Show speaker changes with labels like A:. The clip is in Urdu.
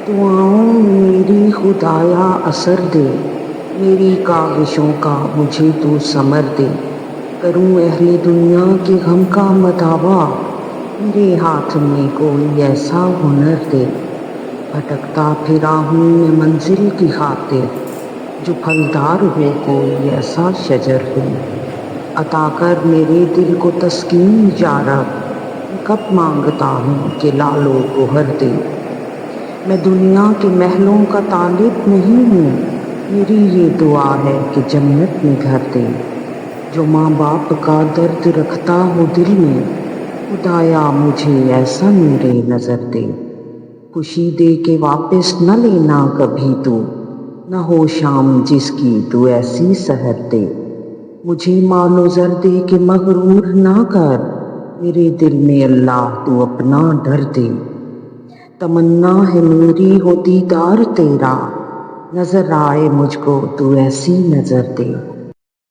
A: دعاؤں میری خدایا اثر دے، میری کاوشوں کا مجھے تو ثمر دے۔ کروں اہل دنیا کے غم کا مداوا، میرے ہاتھ میں کوئی ایسا ہنر دے۔ بھٹکتا پھرا ہوں میں منزل کی خاطر، جو پھلدار ہو کوئی ایسا شجر دے۔ عطا کر میرے دل کو تسکین یا رب، میں کب مانگتا ہوں کہ لعل و گوہر دے۔ میں دنیا کے محلوں کا طالب نہیں ہوں، میری یہ دعا ہے کہ جنت میں گھر دے۔ جو ماں باپ کا درد رکھتا ہو دل میں، خدایا مجھے ایسا نور نظر دے۔ خوشی دے کے واپس نہ لینا کبھی تو، نہ ہو شام جس کی تو ایسی سحر دے۔ مجھے مال و زر دے کے مغرور نہ کر، میرے دل میں اللہ تو اپنا ڈر دے۔ تمنا ہے میری ہو دیدار تیرا، نظر آئے مجھ کو تو ایسی نظر دے۔